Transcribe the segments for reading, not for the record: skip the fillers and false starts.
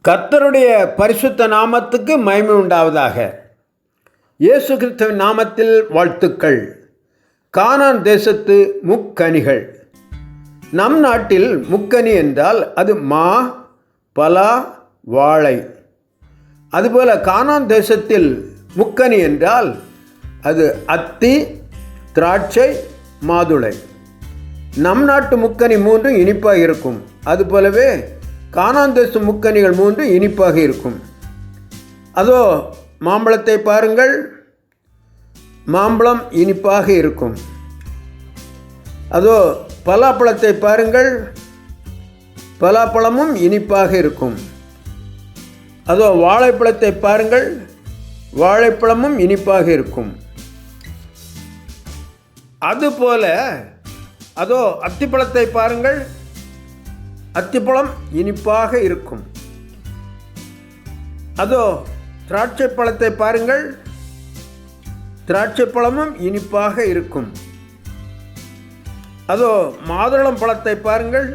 கர்த்தருடைய பரிசுத்த நாமத்துக்கு மகிமை உண்டாவதாக. இயேசு கிறிஸ்துவின் நாமத்தில் வாழ்த்துக்கள். கானான் தேசத்து முக்கனிகள். நம் நாட்டில் முக்கனி என்றால் அது மா, பலா, வாழை. அதுபோல் கானான் தேசத்தில் முக்கனி என்றால் அது அத்தி, திராட்சை, மாதுளை. நம் நாட்டு முக்கனி மூன்றும் இனிப்பாக இருக்கும். அதுபோலவே கானான் தேச முக்கனிகள் மூன்று இனிப்பாக இருக்கும். அதோ மாம்பழத்தை பாருங்கள், மாம்பழம் இனிப்பாக இருக்கும். அதோ பலாப்பழத்தை பாருங்கள், பலாப்பழமும் இனிப்பாக இருக்கும். அதோ வாழைப்பழத்தை பாருங்கள், வாழைப்பழமும் இனிப்பாக இருக்கும். அதுபோல அதோ அத்திப்பழத்தை பாருங்கள், அத்திப்பழம் இனிப்பாக இருக்கும். அதோ திராட்சை பழத்தை பாருங்கள், திராட்சை பழமும் இனிப்பாக இருக்கும். அதோ மாதுளம் பழத்தை பாருங்கள்,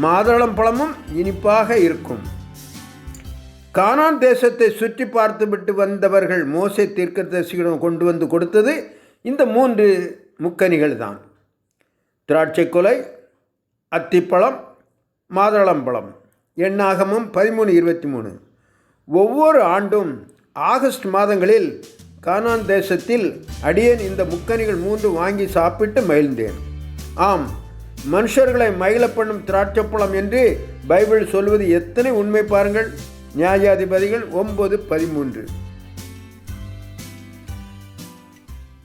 மாதுளம் பழமும் இனிப்பாக இருக்கும். கானான் தேசத்தை சுற்றி பார்த்துவிட்டு வந்தவர்கள் மோசே தீர்க்கதரிசியிடம் கொண்டு வந்து கொடுத்தது இந்த மூன்று முக்கனிகள் தான். திராட்சை கொலை, அத்திப்பழம், மாதுளம்பழம். எண்ணாகமம் 13:23. ஒவ்வொரு ஆண்டும் ஆகஸ்ட் மாதங்களில் கானான் தேசத்தில் அடியேன் இந்த முக்கனிகள் மூன்று வாங்கி சாப்பிட்டு மகிழ்ந்தேன். ஆம், மனுஷர்களை மகிழ பண்ணும் திராட்சைப்பழம் என்று பைபிள் சொல்வது எத்தனை உண்மை பாருங்கள். நியாயாதிபதிகள் 9:13.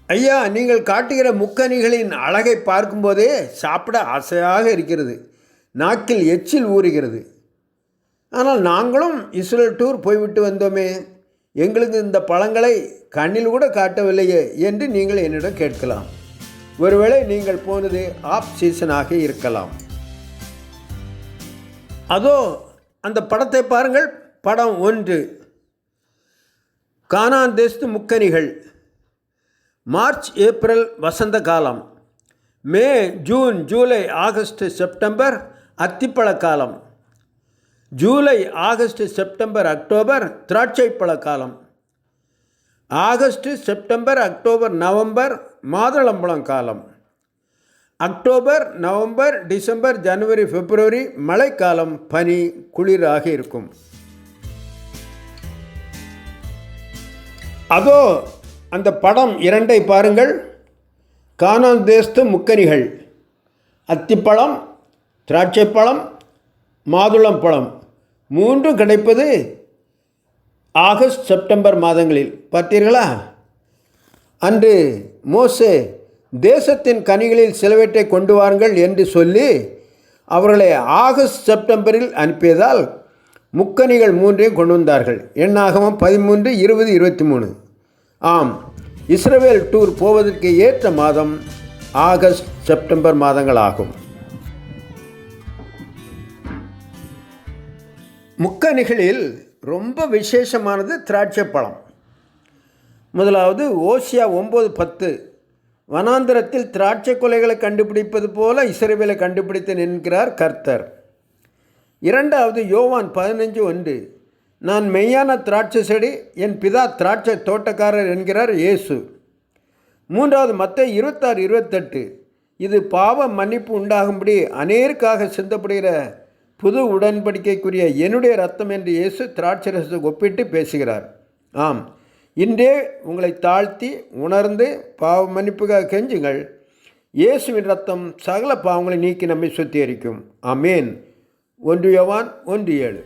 ஐயா, நீங்கள் காட்டுகிற முக்கனிகளின் அழகை பார்க்கும்போதே சாப்பிட ஆசையாக இருக்கிறது, நாக்கில் எச்சில் ஊறுகிறது. ஆனால் நாங்களும் இஸ்ரேல் டூர் போய்விட்டு வந்தோமே, எங்களுக்கு இந்த பழங்களை கண்ணில் கூட காட்டவில்லையே என்று நீங்கள் என்னிடம் கேட்கலாம். ஒருவேளை நீங்கள் போனது ஆஃப் சீசனாக இருக்கலாம். அதோ அந்த படத்தை பாருங்கள். படம் 1. கானான் தேசத்து முக்கனிகள். மார்ச், ஏப்ரல் வசந்த காலம். மே, ஜூன், ஜூலை, ஆகஸ்ட், செப்டம்பர் அத்திப்பழ காலம். ஜூலை, ஆகஸ்ட், செப்டம்பர், அக்டோபர் திராட்சை பழ காலம். ஆகஸ்ட், செப்டம்பர், அக்டோபர், நவம்பர் மாதுளம்பழம் காலம். அக்டோபர், நவம்பர், டிசம்பர், ஜனவரி, பிப்ரவரி மழைக்காலம், பனி, குளிராக இருக்கும். அதோ அந்த படம் 2 பாருங்கள். கானான் தேசத்து முக்கனிகள். அத்திப்பழம், திராட்சைப்பழம், மாதுளம் பழம் மூன்றும் கிடைப்பது ஆகஸ்ட், செப்டம்பர் மாதங்களில். பார்த்தீர்களா? அன்று மோசே தேசத்தின் கனிகளில் சிலவற்றை கொண்டு வாருங்கள் என்று சொல்லி அவர்களை ஆகஸ்ட், செப்டம்பரில் அனுப்பியதால் முக்கனிகள் மூன்றையும் கொண்டு வந்தார்கள். எண்ணாகமம் 13:20-23. ஆம், இஸ்ரவேல் டூர் போவதற்கு ஏற்ற மாதம் ஆகஸ்ட், செப்டம்பர் மாதங்கள் ஆகும். முக்கனிகளில் ரொம்ப விசேஷமானது திராட்சை பழம். முதலாவது ஓசியா 9:10. வனாந்திரத்தில் திராட்சை கொலைகளை கண்டுபிடிப்பது போல இஸ்ரவேலை கண்டுபிடித்தேன் என்கிறார் கர்த்தர். இரண்டாவது யோவான் 15:1. நான் மெய்யான திராட்சை செடி, என் பிதா திராட்சை தோட்டக்காரர் என்கிறார் இயேசு. மூன்றாவது மத்தேயு 26:28. இது பாவ மன்னிப்பு உண்டாகும்படி அநேருக்காக சிந்தப்படுகிற புது உடன்படிக்கைக்குரிய என்னுடைய இரத்தம் என்று இயேசு திராட்சை ரசத்தை ஒப்பிட்டு பேசுகிறார். ஆம், இன்றே உங்களை தாழ்த்தி உணர்ந்து பாவ மன்னிப்புக்காக கெஞ்சுங்கள். இயேசுவின் இரத்தம் சகல பாவங்களை நீக்கி நம்மை சுத்திகரிக்கும். ஆமேன். 1 யோவான் 1:7.